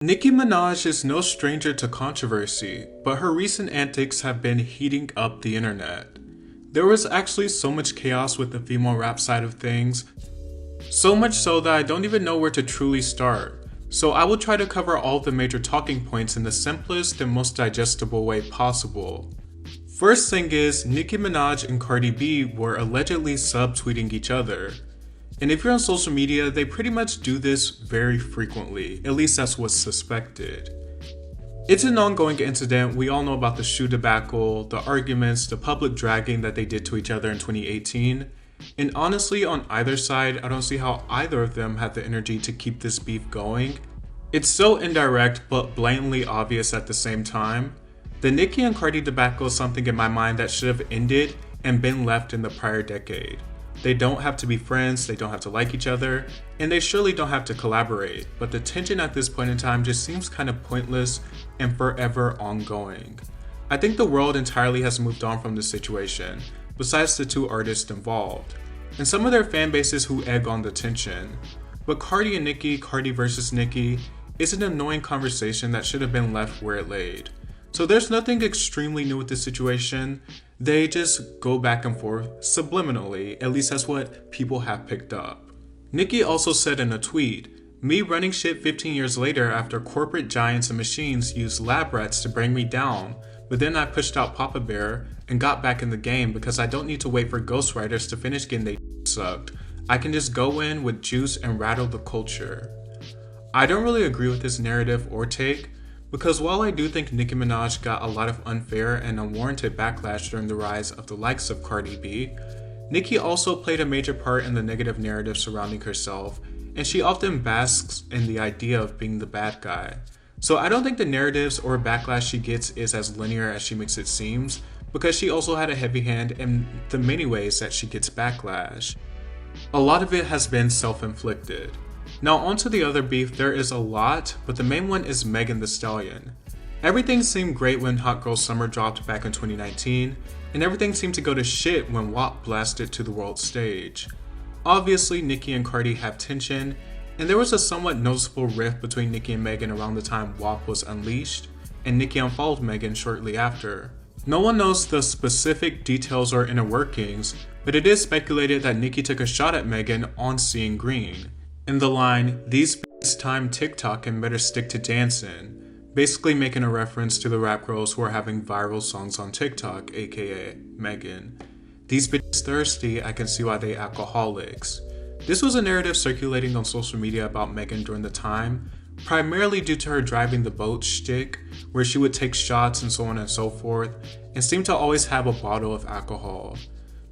Nicki Minaj is no stranger to controversy, but her recent antics have been heating up the internet. There was actually so much chaos with the female rap side of things, so much so that I don't even know where to truly start. So I will try to cover all of the major talking points in the simplest and most digestible way possible. First thing is, Nicki Minaj and Cardi B were allegedly subtweeting each other. And if you're on social media, they pretty much do this very frequently, at least that's what's suspected. It's an ongoing incident. We all know about the shoe debacle, the arguments, the public dragging that they did to each other in 2018. And honestly, on either side, I don't see how either of them had the energy to keep this beef going. It's so indirect but blatantly obvious at the same time. The Nicki and Cardi debacle is something in my mind that should have ended and been left in the prior decade. They don't have to be friends, they don't have to like each other, and they surely don't have to collaborate, but the tension at this point in time just seems kind of pointless and forever ongoing. I think the world entirely has moved on from this situation, besides the two artists involved, and some of their fan bases who egg on the tension. But Cardi and Nicki, Cardi versus Nicki, is an annoying conversation that should have been left where it laid. So there's nothing extremely new with this situation. They just go back and forth subliminally, at least that's what people have picked up. Nicki also said in a tweet, "Me running shit 15 years later after corporate giants and machines used lab rats to bring me down, but then I pushed out Papa Bear and got back in the game because I don't need to wait for ghostwriters to finish getting they sucked. I can just go in with juice and rattle the culture." I don't really agree with this narrative or take, because while I do think Nicki Minaj got a lot of unfair and unwarranted backlash during the rise of the likes of Cardi B, Nicki also played a major part in the negative narrative surrounding herself, and she often basks in the idea of being the bad guy. So I don't think the narratives or backlash she gets is as linear as she makes it seem, because she also had a heavy hand in the many ways that she gets backlash. A lot of it has been self-inflicted. Now onto the other beef. There is a lot, but the main one is Megan Thee Stallion. Everything seemed great when Hot Girl Summer dropped back in 2019, and everything seemed to go to shit when WAP blasted to the world stage. Obviously, Nicki and Cardi have tension, and there was a somewhat noticeable rift between Nicki and Megan around the time WAP was unleashed, and Nicki unfollowed Megan shortly after. No one knows the specific details or inner workings, but it is speculated that Nicki took a shot at Megan on Seeing Green. In the line, "These bitches time TikTok and better stick to dancing," basically making a reference to the rap girls who are having viral songs on TikTok, aka Megan. "These bitches thirsty, I can see why they alcoholics." This was a narrative circulating on social media about Megan during the time, primarily due to her driving the boat shtick, where she would take shots and so on and so forth, and seemed to always have a bottle of alcohol.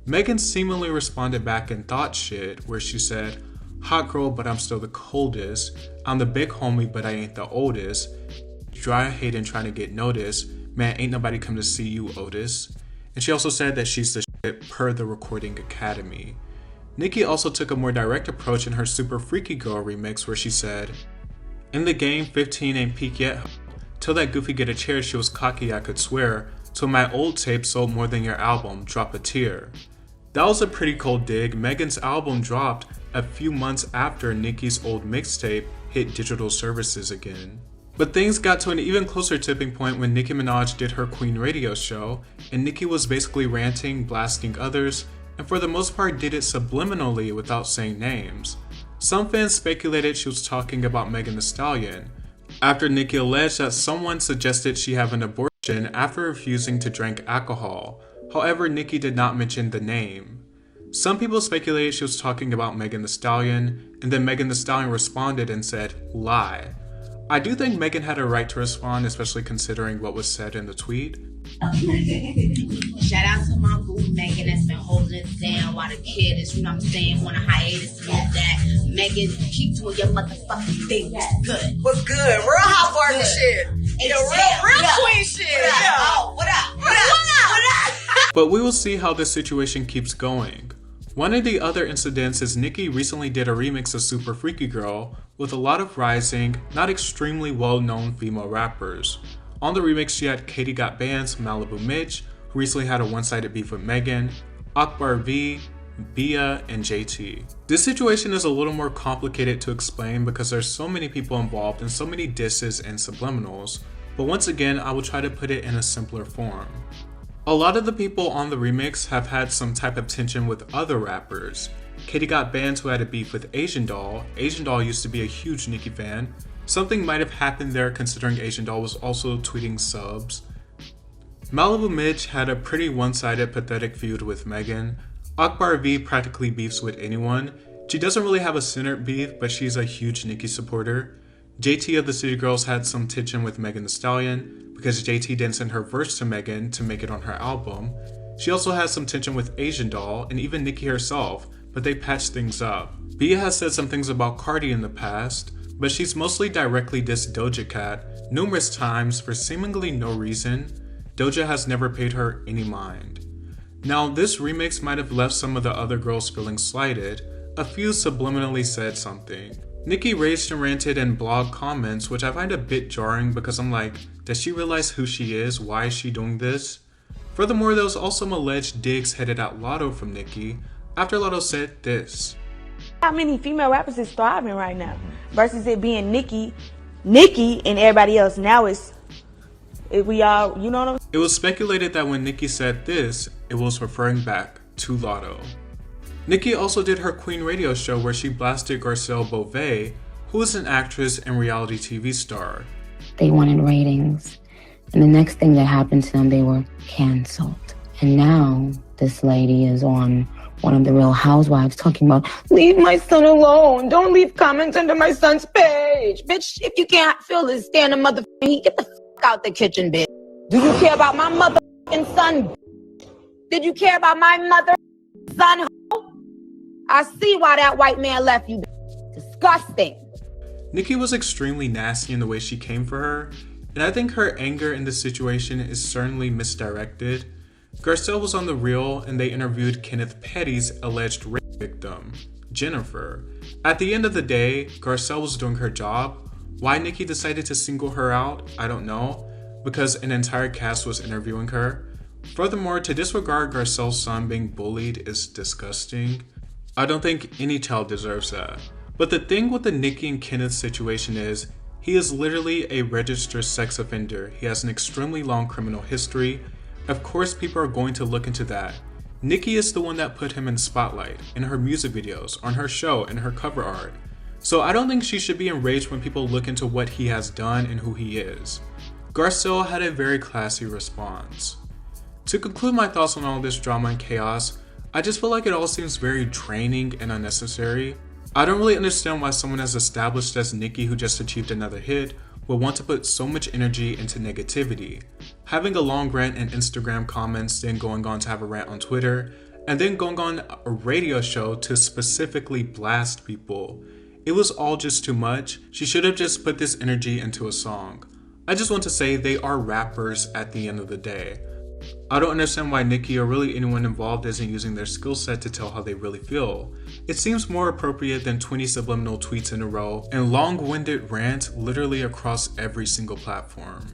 Megan seemingly responded back in thought shit, where she said, "Hot girl, but I'm still the coldest. I'm the big homie, but I ain't the oldest. Dry hating trying to get noticed. Man, ain't nobody come to see you, Otis." And she also said that she's the shit per the Recording Academy. Nicki also took a more direct approach in her Super Freaky Girl remix, where she said, "In the game, 15 ain't peak yet. Till that goofy get a chair, she was cocky, I could swear. Till my old tape sold more than your album, drop a tear." That was a pretty cold dig. Megan's album dropped a few months after Nicki's old mixtape hit digital services again. But things got to an even closer tipping point when Nicki Minaj did her Queen radio show, and Nicki was basically ranting, blasting others, and for the most part did it subliminally without saying names. Some fans speculated she was talking about Megan Thee Stallion, after Nicki alleged that someone suggested she have an abortion after refusing to drink alcohol. However, Nicki did not mention the name. Some people speculated she was talking about Megan Thee Stallion, and then Megan Thee Stallion responded and said, "Lie." I do think Megan had a right to respond, especially considering what was said in the tweet. Shout out to my boo Megan that's been holding it down while the kid is, you know what I'm saying, on a hiatus and all that. Megan, keep doing your motherfucking thing. What's good? What's good? Real hot party shit. Hey, Real queen shit. Yeah. Oh, what up? What up? But we will see how this situation keeps going. One of the other incidents is Nicki recently did a remix of Super Freaky Girl with a lot of rising, not extremely well-known female rappers. On the remix she had Katie Got Band's Malibu Mitch, who recently had a one-sided beef with Megan, Akbar V, Bia, and JT. This situation is a little more complicated to explain because there's so many people involved and so many disses and subliminals, but once again I will try to put it in a simpler form. A lot of the people on the remix have had some type of tension with other rappers. Katie Got Banned, who had a beef with Asian Doll. Asian Doll used to be a huge Nicki fan. Something might have happened there considering Asian Doll was also tweeting subs. Malibu Mitch had a pretty one-sided pathetic feud with Megan. Akbar V practically beefs with anyone. She doesn't really have a centered beef, but she's a huge Nicki supporter. JT of the City Girls had some tension with Megan Thee Stallion because JT didn't send her verse to Megan to make it on her album. She also has some tension with Asian Doll and even Nicki herself, but they patched things up. Bia has said some things about Cardi in the past, but she's mostly directly dissed Doja Cat numerous times for seemingly no reason. Doja has never paid her any mind. Now, this remix might have left some of the other girls feeling slighted. A few subliminally said something. Nicki raged and ranted in blog comments, which I find a bit jarring because I'm like, does she realize who she is? Why is she doing this? Furthermore, there was also some alleged digs headed at Lotto from Nicki after Lotto said this. How many female rappers is thriving right now versus it being Nicki, and everybody else. Now we all, you know what I'm saying? It was speculated that when Nicki said this, it was referring back to Lotto. Nicki also did her Queen radio show where she blasted Garcelle Beauvais, who is an actress and reality TV star. They wanted ratings, and the next thing that happened to them, they were canceled. And now this lady is on one of the Real Housewives talking about, leave my son alone, don't leave comments under my son's page. Bitch, if you can't fill this standing motherfucking heat, get the fuck out the kitchen, bitch. Do you care about my motherfucking son? Did you care about my mother, son? I see why that white man left you. Disgusting. Nicki was extremely nasty in the way she came for her, and I think her anger in this situation is certainly misdirected. Garcelle was on The Real and they interviewed Kenneth Petty's alleged rape victim, Jennifer. At the end of the day, Garcelle was doing her job. Why Nicki decided to single her out, I don't know, because an entire cast was interviewing her. Furthermore, to disregard Garcelle's son being bullied is disgusting. I don't think any child deserves that. But the thing with the Nicki and Kenneth situation is, he is literally a registered sex offender. He has an extremely long criminal history. Of course people are going to look into that. Nicki is the one that put him in the spotlight, in her music videos, on her show, and her cover art. So I don't think she should be enraged when people look into what he has done and who he is. Garcelle had a very classy response. To conclude my thoughts on all this drama and chaos, I just feel like it all seems very draining and unnecessary. I don't really understand why someone as established as Nicki, who just achieved another hit, would want to put so much energy into negativity. Having a long rant in Instagram comments, then going on to have a rant on Twitter, and then going on a radio show to specifically blast people. It was all just too much. She should have just put this energy into a song. I just want to say they are rappers at the end of the day. I don't understand why Nicki or really anyone involved isn't using their skill set to tell how they really feel. It seems more appropriate than 20 subliminal tweets in a row and long-winded rants literally across every single platform.